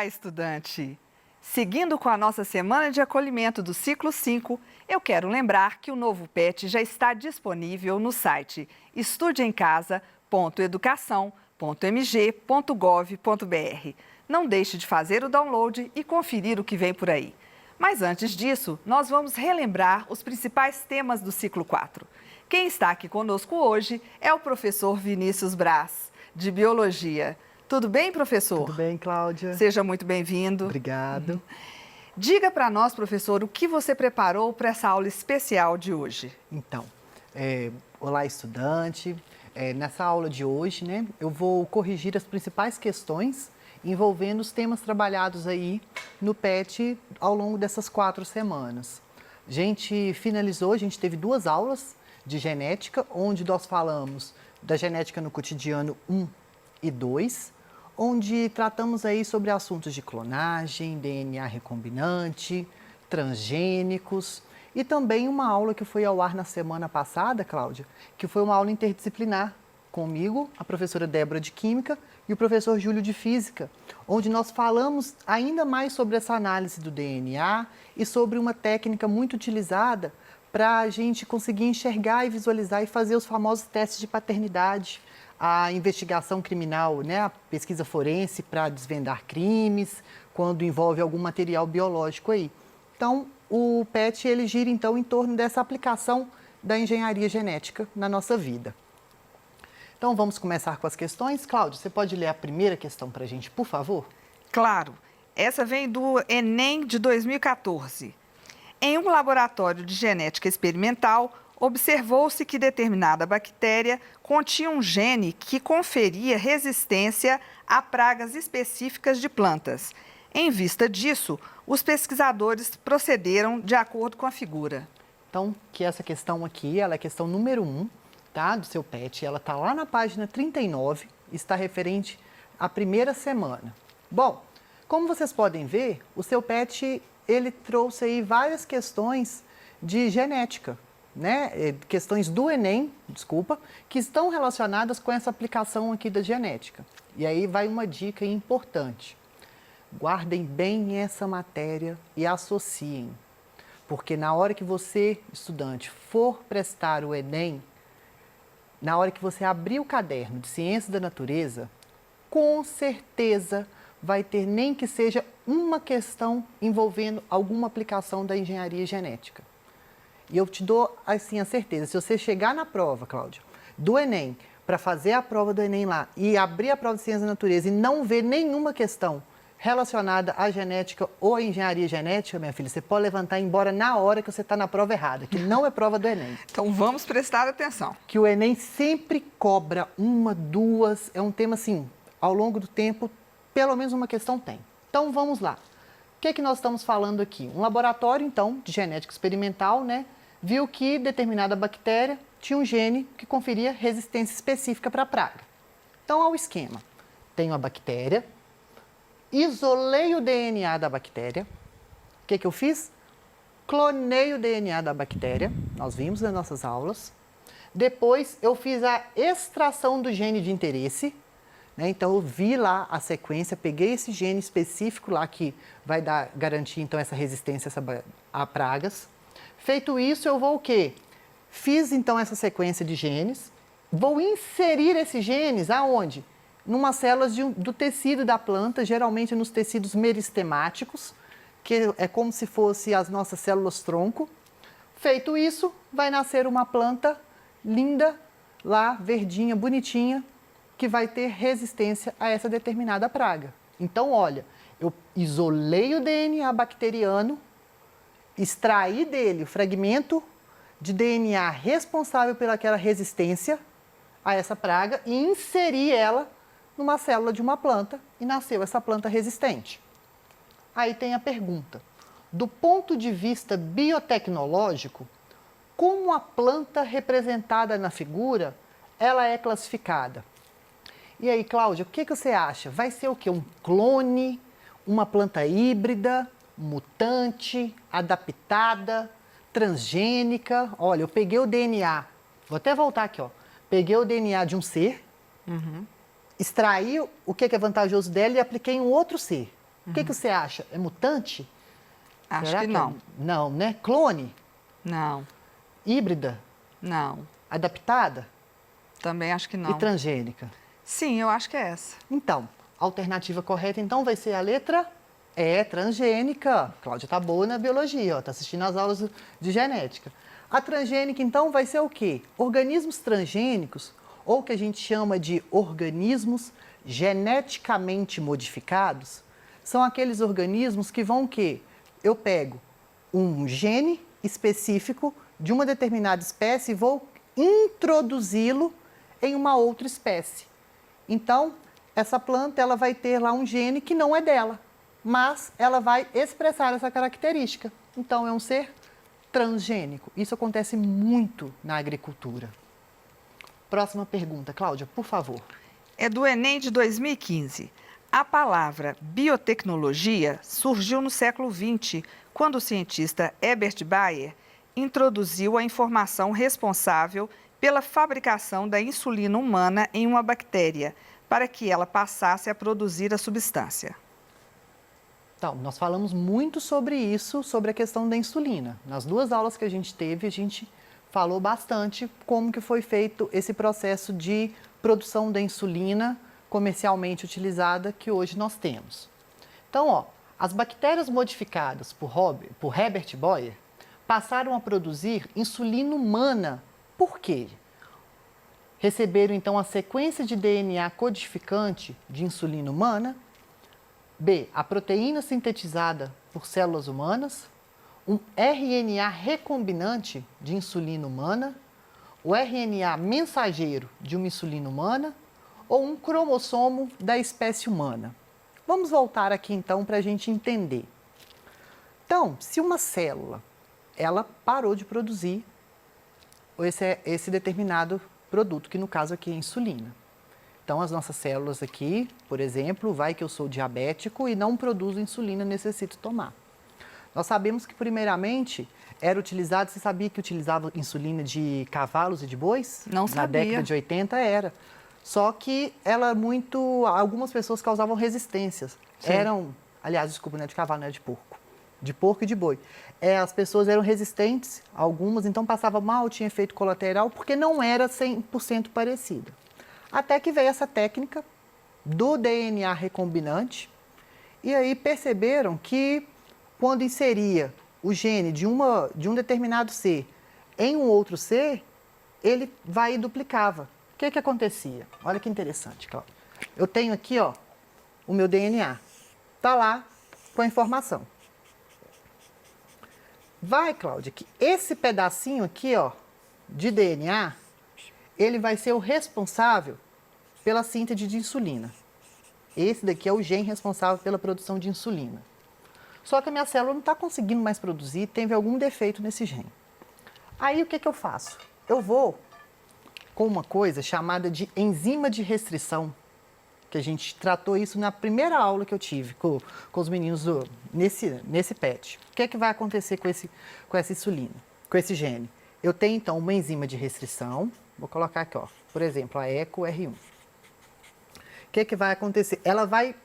Olá, estudante! Seguindo com a nossa semana de acolhimento do ciclo 5, eu quero lembrar que o novo PET já está disponível no site estudeemcasa.educação.mg.gov.br. Não deixe de fazer o download e conferir o que vem por aí. Mas antes disso, nós vamos relembrar os principais temas do ciclo 4. Quem está aqui conosco hoje é o professor Vinícius Braz, de Biologia. Tudo bem, professor? Tudo bem, Cláudia. Seja muito bem-vindo. Obrigado. Diga para nós, professor, o que você preparou para essa aula especial de hoje? Então, olá, estudante. Nessa aula de hoje, né, eu vou corrigir as principais questões envolvendo os temas trabalhados aí no PET ao longo dessas 4 semanas. A gente teve 2 aulas de genética, onde nós falamos da genética no cotidiano 1 e 2, onde tratamos aí sobre assuntos de clonagem, DNA recombinante, transgênicos e também uma aula que foi ao ar na semana passada, Cláudia, que foi uma aula interdisciplinar comigo, a professora Débora de Química e o professor Júlio de Física, onde nós falamos ainda mais sobre essa análise do DNA e sobre uma técnica muito utilizada para a gente conseguir enxergar e visualizar e fazer os famosos testes de paternidade, a investigação criminal, né, a pesquisa forense para desvendar crimes, quando envolve algum material biológico aí. Então, o PET ele gira então em torno dessa aplicação da engenharia genética na nossa vida. Então, vamos começar com as questões. Cláudia, você pode ler a primeira questão para a gente, por favor? Claro. Essa vem do Enem de 2014. Em um laboratório de genética experimental, observou-se que determinada bactéria continha um gene que conferia resistência a pragas específicas de plantas. Em vista disso, os pesquisadores procederam de acordo com a figura. Então, que essa questão aqui, ela é a questão número 1, tá, do seu PET. Ela está lá na página 39, está referente à primeira semana. Bom, como vocês podem ver, o seu PET, ele trouxe aí várias questões de genética, né? Questões do Enem, que estão relacionadas com essa aplicação aqui da genética. E aí vai uma dica importante. Guardem bem essa matéria e associem, porque na hora que você, estudante, for prestar o Enem, na hora que você abrir o caderno de Ciências da Natureza, com certeza vai ter nem que seja uma questão envolvendo alguma aplicação da engenharia genética. E eu te dou assim a certeza, se você chegar na prova, Cláudia, do Enem, para fazer a prova do Enem lá e abrir a prova de Ciências da Natureza e não ver nenhuma questão relacionada à genética ou à engenharia genética, minha filha, você pode levantar e ir embora na hora que você está na prova errada, que não é prova do Enem. Então vamos prestar atenção. Que o Enem sempre cobra 1, 2, é um tema assim, ao longo do tempo, pelo menos uma questão tem. Então vamos lá. O que é que nós estamos falando aqui? Um laboratório, então, de genética experimental, né? Viu que determinada bactéria tinha um gene que conferia resistência específica para a praga. Então, ao esquema. Tenho a bactéria, isolei o DNA da bactéria. O que eu fiz? Clonei o DNA da bactéria, nós vimos nas nossas aulas. Depois, eu fiz a extração do gene de interesse, né? Então, eu vi lá a sequência, peguei esse gene específico lá que vai garantir, então, essa resistência a pragas. Feito isso, eu vou o quê? Fiz, então, essa sequência de genes, vou inserir esses genes aonde? Numas células do tecido da planta, geralmente nos tecidos meristemáticos, que é como se fossem as nossas células-tronco. Feito isso, vai nascer uma planta linda, lá, verdinha, bonitinha, que vai ter resistência a essa determinada praga. Então, olha, eu isolei o DNA bacteriano, extrair dele o fragmento de DNA responsável pelaquela resistência a essa praga e inserir ela numa célula de uma planta e nasceu essa planta resistente. Aí tem a pergunta, do ponto de vista biotecnológico, como a planta representada na figura, ela é classificada? E aí, Cláudia, o que você acha? Vai ser o quê? Um clone, uma planta híbrida, mutante, adaptada, transgênica? Olha, eu peguei o DNA, vou até voltar aqui, ó. Peguei o DNA de um ser, extraí o que é vantajoso dela e apliquei em um outro ser. O que você acha? É mutante? Acho Será que não. Não, né? Clone? Não, Híbrida? não. Adaptada? Também acho que E não. transgênica? Sim, eu acho que é essa. Então, a alternativa correta, então, vai ser a letra transgênica. Cláudia tá boa na biologia, ó, tá assistindo às aulas de genética. A transgênica, então, vai ser o quê? Organismos transgênicos, ou que a gente chama de organismos geneticamente modificados, são aqueles organismos que vão o quê? Eu pego um gene específico de uma determinada espécie e vou introduzi-lo em uma outra espécie. Então, essa planta ela vai ter lá um gene que não é dela, mas ela vai expressar essa característica. Então, é um ser transgênico. Isso acontece muito na agricultura. Próxima pergunta, Cláudia, por favor. É do Enem de 2015. A palavra biotecnologia surgiu no século XX, quando o cientista Herbert Bayer introduziu a informação responsável pela fabricação da insulina humana em uma bactéria, para que ela passasse a produzir a substância. Então, nós falamos muito sobre isso, sobre a questão da insulina. Nas 2 aulas que a gente teve, a gente falou bastante como que foi feito esse processo de produção da insulina comercialmente utilizada que hoje nós temos. Então, ó, as bactérias modificadas por Herbert Bayer passaram a produzir insulina humana. Por quê? Receberam, então, a sequência de DNA codificante de insulina humana, B, a proteína sintetizada por células humanas, um RNA recombinante de insulina humana, o RNA mensageiro de uma insulina humana ou um cromossomo da espécie humana. Vamos voltar aqui então para a gente entender. Então, se uma célula ela parou de produzir esse determinado produto, que no caso aqui é a insulina. Então, as nossas células aqui, por exemplo, vai que eu sou diabético e não produzo insulina, necessito tomar. Nós sabemos que, primeiramente, era utilizado, você sabia que utilizava insulina de cavalos e de bois? Não sabia. Na década de 80 era. Só que ela algumas pessoas causavam resistências. Sim. Aliás, desculpa, não é de cavalo, não é de porco e de boi. As pessoas eram resistentes, algumas, então passava mal, tinha efeito colateral, porque não era 100% parecida. Até que veio essa técnica do DNA recombinante, e aí perceberam que quando inseria o gene de um determinado ser em um outro ser, ele vai e duplicava. O que acontecia? Olha que interessante, Cláudia. Eu tenho aqui, ó, o meu DNA. Está lá com a informação. Vai, Cláudia, que esse pedacinho aqui, ó, de DNA, ele vai ser o responsável pela síntese de insulina. Esse daqui é o gene responsável pela produção de insulina. Só que a minha célula não está conseguindo mais produzir, teve algum defeito nesse gene. Aí o que eu faço? Eu vou com uma coisa chamada de enzima de restrição, que a gente tratou isso na primeira aula que eu tive com os meninos nesse PET. O que vai acontecer com essa insulina, com esse gene? Eu tenho, então, uma enzima de restrição, vou colocar aqui, ó, por exemplo, a ECO-R1. O que vai acontecer? Ela vai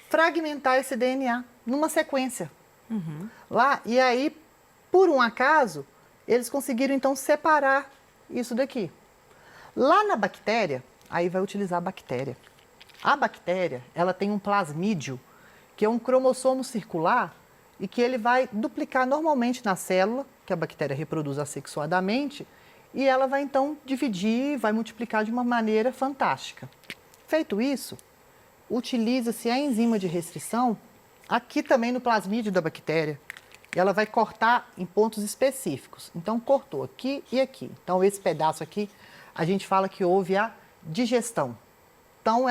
fragmentar esse DNA numa sequência. Uhum. Lá, e aí, por um acaso, eles conseguiram, então, separar isso daqui. Lá na bactéria, aí vai utilizar a bactéria. A bactéria, ela tem um plasmídio, que é um cromossomo circular, e que ele vai duplicar normalmente na célula, que a bactéria reproduz assexuadamente, e ela vai, então, dividir, vai multiplicar de uma maneira fantástica. Feito isso, utiliza-se a enzima de restrição aqui também no plasmídio da bactéria. E ela vai cortar em pontos específicos. Então, cortou aqui e aqui. Então, esse pedaço aqui, a gente fala que houve a digestão. Então,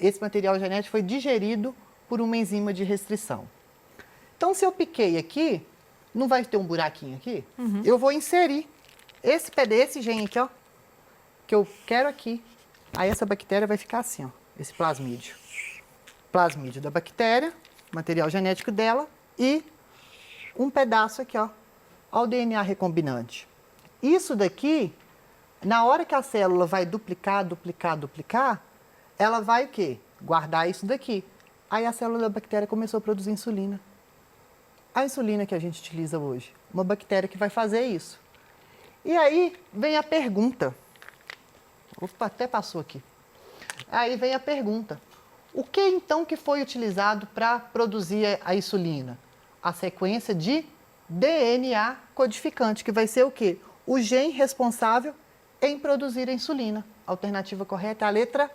esse material genético foi digerido por uma enzima de restrição. Então, se eu piquei aqui, não vai ter um buraquinho aqui? Uhum. Eu vou inserir esse gene aqui, ó, que eu quero aqui. Aí, essa bactéria vai ficar assim, ó, esse plasmídio. Plasmídio da bactéria, material genético dela e um pedaço aqui, ó, ao DNA recombinante. Isso daqui, na hora que a célula vai duplicar, ela vai o quê? Guardar isso daqui. Aí a célula da bactéria começou a produzir insulina. A insulina que a gente utiliza hoje, uma bactéria que vai fazer isso. E aí vem a pergunta. Opa, até passou aqui. Aí vem a pergunta. O que então que foi utilizado para produzir a insulina? A sequência de DNA codificante, que vai ser o quê? O gene responsável em produzir a insulina. A alternativa correta é a letra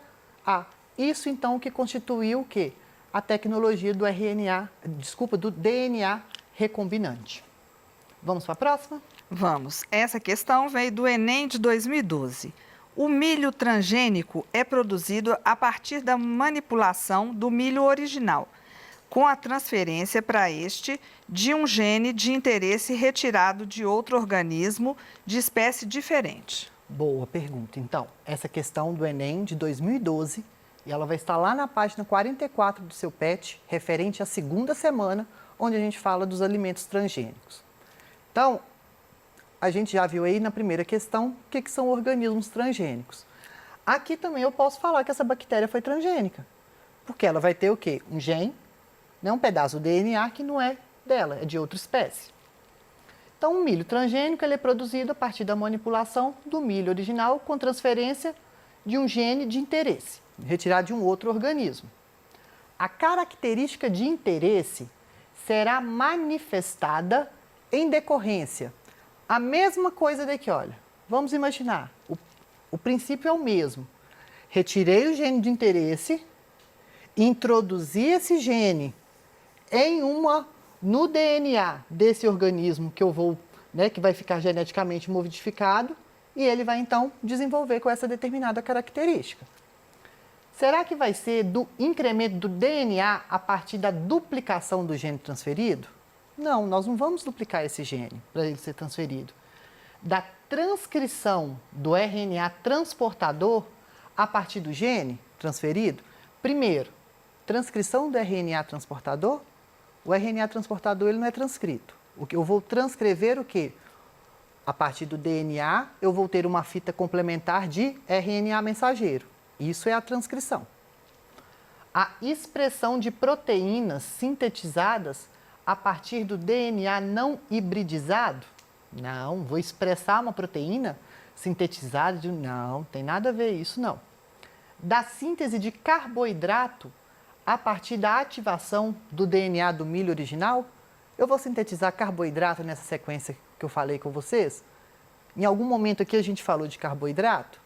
A. Isso então que constituiu o quê? A tecnologia do do DNA recombinante. Vamos para a próxima? Vamos. Essa questão veio do Enem de 2012. O milho transgênico é produzido a partir da manipulação do milho original, com a transferência para este de um gene de interesse retirado de outro organismo de espécie diferente. Boa pergunta. Então, essa questão do Enem de 2012, e ela vai estar lá na página 44 do seu PET, referente à segunda semana, onde a gente fala dos alimentos transgênicos. Então, a gente já viu aí na primeira questão o que são organismos transgênicos. Aqui também eu posso falar que essa bactéria foi transgênica, porque ela vai ter o quê? Um gene, né, um pedaço do DNA que não é dela, é de outra espécie. Então, o milho transgênico ele é produzido a partir da manipulação do milho original com transferência de um gene de interesse, retirado de um outro organismo. A característica de interesse será manifestada em decorrência. A mesma coisa daqui, olha. Vamos imaginar, o princípio é o mesmo. Retirei o gene de interesse, introduzi esse gene no DNA desse organismo que eu vou, né, que vai ficar geneticamente modificado, e ele vai então desenvolver com essa determinada característica. Será que vai ser do incremento do DNA a partir da duplicação do gene transferido? Não, nós não vamos duplicar esse gene para ele ser transferido. Da transcrição do RNA transportador a partir do gene transferido, primeiro, transcrição do RNA transportador, o RNA transportador ele não é transcrito. Eu vou transcrever o quê? A partir do DNA, eu vou ter uma fita complementar de RNA mensageiro. Isso é a transcrição. A expressão de proteínas sintetizadas a partir do DNA não hibridizado? Não, vou expressar uma proteína sintetizada? Não, tem nada a ver isso, não. Da síntese de carboidrato a partir da ativação do DNA do milho original? Eu vou sintetizar carboidrato nessa sequência que eu falei com vocês? Em algum momento aqui a gente falou de carboidrato?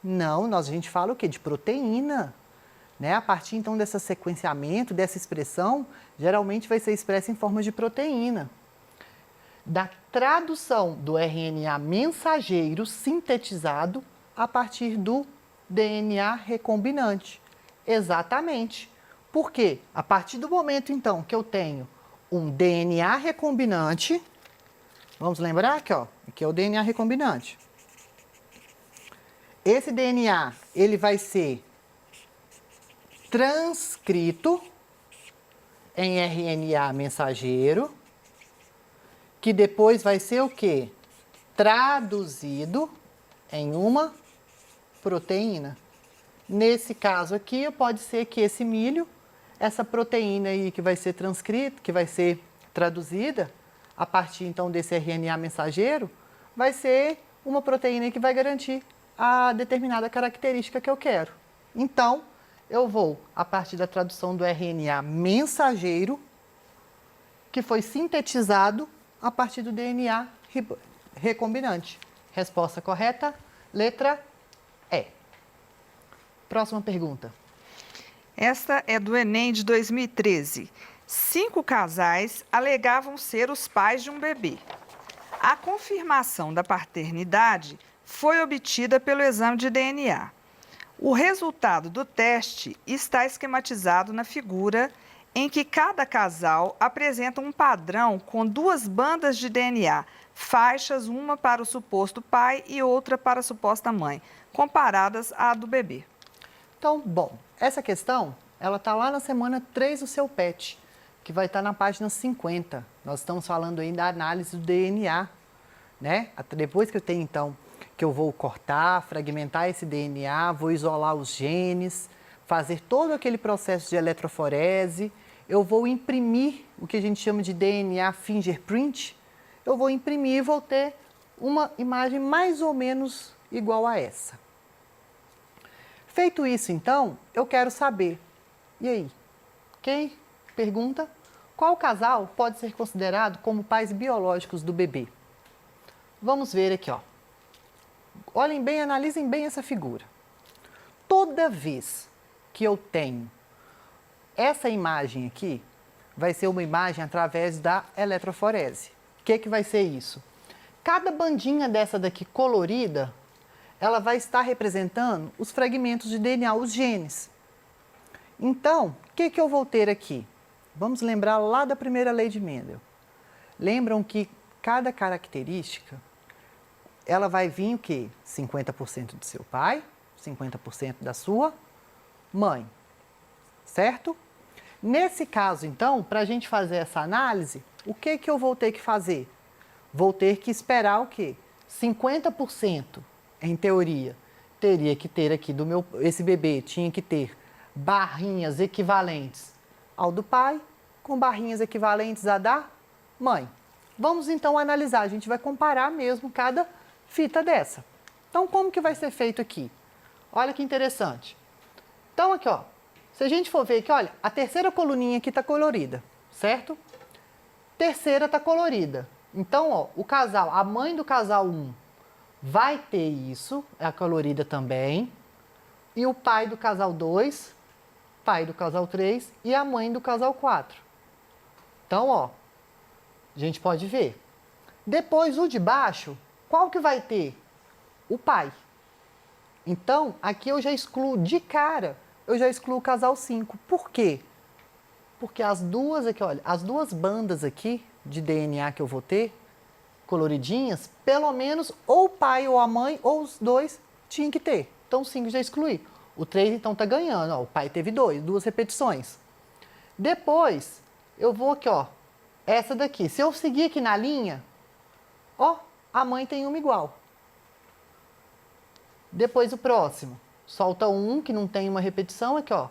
Não, a gente fala o quê? De proteína. Né? A partir então desse sequenciamento, dessa expressão, geralmente vai ser expressa em forma de proteína. Da tradução do RNA mensageiro sintetizado a partir do DNA recombinante. Exatamente. Por quê? A partir do momento então que eu tenho um DNA recombinante, vamos lembrar que aqui é o DNA recombinante. Esse DNA, ele vai ser transcrito em RNA mensageiro, que depois vai ser o quê? Traduzido em uma proteína. Nesse caso aqui, pode ser que esse milho, essa proteína aí que vai ser transcrita, que vai ser traduzida, a partir então desse RNA mensageiro, vai ser uma proteína que vai garantir a determinada característica que eu quero. Então, eu vou, a partir da tradução do RNA mensageiro, que foi sintetizado a partir do DNA recombinante. Resposta correta, letra E. Próxima pergunta. Esta é do Enem de 2013. 5 casais alegavam ser os pais de um bebê. A confirmação da paternidade foi obtida pelo exame de DNA. O resultado do teste está esquematizado na figura em que cada casal apresenta um padrão com 2 bandas de DNA, faixas, uma para o suposto pai e outra para a suposta mãe, comparadas à do bebê. Então, bom, essa questão, ela está lá na semana 3 do seu PET, que vai estar na página 50. Nós estamos falando aí da análise do DNA, né? Depois que eu tenho, então, que eu vou cortar, fragmentar esse DNA, vou isolar os genes, fazer todo aquele processo de eletroforese, eu vou imprimir o que a gente chama de DNA fingerprint, eu vou imprimir e vou ter uma imagem mais ou menos igual a essa. Feito isso, então, eu quero saber, e aí, quem pergunta, qual casal pode ser considerado como pais biológicos do bebê? Vamos ver aqui, ó. Olhem bem, analisem bem essa figura. Toda vez que eu tenho essa imagem aqui, vai ser uma imagem através da eletroforese. O que vai ser isso? Cada bandinha dessa daqui colorida, ela vai estar representando os fragmentos de DNA, os genes. Então, o que eu vou ter aqui? Vamos lembrar lá da primeira lei de Mendel. Lembram que cada característica, ela vai vir o quê? 50% do seu pai, 50% da sua mãe, certo? Nesse caso, então, para a gente fazer essa análise, o que eu vou ter que fazer? Vou ter que esperar o quê? 50%, em teoria, teria que ter aqui esse bebê tinha que ter barrinhas equivalentes ao do pai, com barrinhas equivalentes à da mãe. Vamos então analisar, a gente vai comparar mesmo cada fita dessa. Então, como que vai ser feito aqui? Olha que interessante. Então, aqui, ó, se a gente for ver aqui, olha, a terceira coluninha aqui está colorida, certo? Terceira está colorida. Então, ó, o casal, a mãe do casal 1 vai ter isso, é a colorida também. E o pai do casal 2, pai do casal 3 e a mãe do casal 4. Então, ó, a gente pode ver. Depois, o de baixo, qual que vai ter? O pai. Então, aqui eu já excluo de cara, eu já excluo o casal 5. Por quê? Porque as duas aqui, olha, as duas bandas aqui de DNA que eu vou ter, coloridinhas, pelo menos ou o pai ou a mãe, ou os dois, tinham que ter. Então, o 5 já excluí. O 3, então, tá ganhando. Ó, o pai teve 2 repetições. Depois, eu vou aqui, ó, essa daqui. Se eu seguir aqui na linha, ó, a mãe tem uma igual. Depois, o próximo. Solta um, que não tem uma repetição, aqui, ó.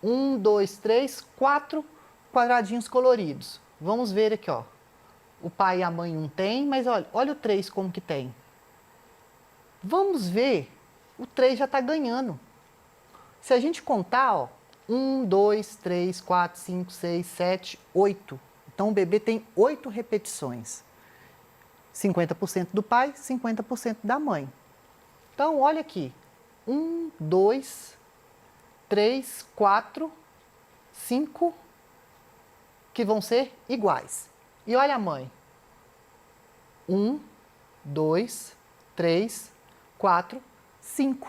1, 2, 3, 4 quadradinhos coloridos. Vamos ver aqui, ó. O pai e a mãe não tem, mas olha o 3 como que tem. Vamos ver, o 3 já está ganhando. Se a gente contar, ó, 1, 2, 3, 4, 5, 6, 7, 8. Então, o bebê tem 8 repetições. 50% do pai, 50% da mãe. Então, olha aqui. 1, 2, 3, 4, 5, que vão ser iguais. E olha a mãe. 1, 2, 3, 4, 5.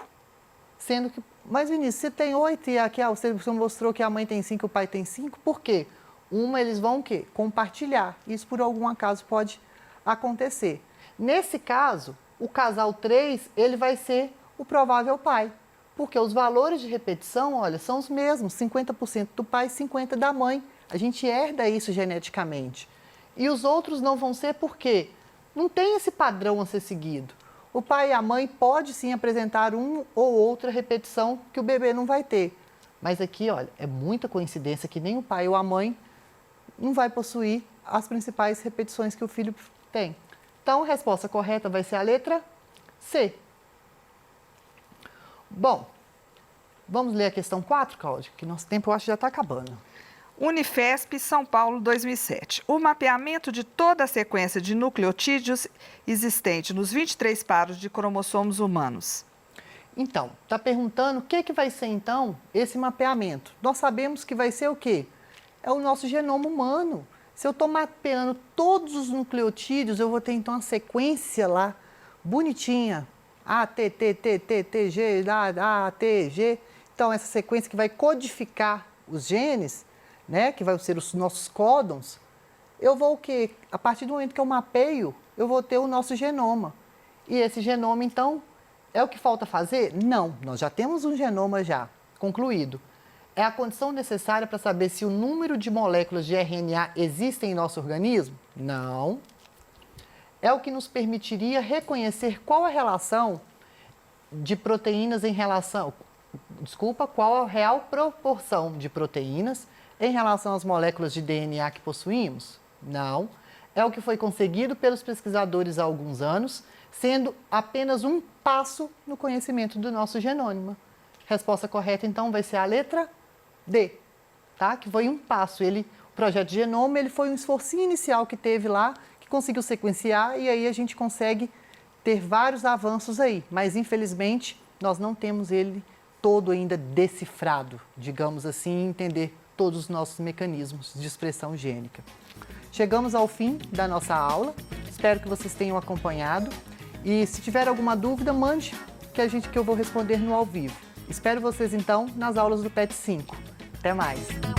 Sendo que, mas Vinícius, você tem 8 e aqui você mostrou que a mãe tem 5 e o pai tem 5. Por quê? Eles vão o quê? Compartilhar. Isso por algum acaso pode acontecer. Nesse caso, o casal 3, ele vai ser o provável pai. Porque os valores de repetição, olha, são os mesmos. 50% do pai e 50% da mãe. A gente herda isso geneticamente. E os outros não vão ser porque não tem esse padrão a ser seguido. O pai e a mãe pode sim apresentar uma ou outra repetição que o bebê não vai ter. Mas aqui, olha, é muita coincidência que nem o pai ou a mãe não vai possuir as principais repetições que o filho tem. Então, a resposta correta vai ser a letra C. Bom, vamos ler a questão 4, Cláudia, que nosso tempo eu acho que já está acabando. Unifesp, São Paulo, 2007. O mapeamento de toda a sequência de nucleotídeos existente nos 23 pares de cromossomos humanos. Então, está perguntando o que vai ser, então, esse mapeamento. Nós sabemos que vai ser o quê? É o nosso genoma humano. Se eu estou mapeando todos os nucleotídeos, eu vou ter, então, a sequência lá, bonitinha. A, T, T, T, T, T, G, A, T, G. Então, essa sequência que vai codificar os genes, né, que vai ser os nossos códons, eu vou o quê? A partir do momento que eu mapeio, eu vou ter o nosso genoma. E esse genoma, então, é o que falta fazer? Não, nós já temos um genoma já concluído. É a condição necessária para saber se o número de moléculas de RNA existem em nosso organismo? Não. É o que nos permitiria reconhecer qual a relação de proteínas em relação, qual a real proporção de proteínas em relação às moléculas de DNA que possuímos? Não. É o que foi conseguido pelos pesquisadores há alguns anos, sendo apenas um passo no conhecimento do nosso genoma. Resposta correta, então, vai ser a letra D, tá? Que foi um passo. O projeto de genoma, ele foi um esforço inicial que teve lá, que conseguiu sequenciar, e aí a gente consegue ter vários avanços aí. Mas, infelizmente, nós não temos ele todo ainda decifrado, digamos assim, entender todos os nossos mecanismos de expressão gênica. Chegamos ao fim da nossa aula, espero que vocês tenham acompanhado e se tiver alguma dúvida, mande que eu vou responder no ao vivo. Espero vocês então nas aulas do PET 5. Até mais!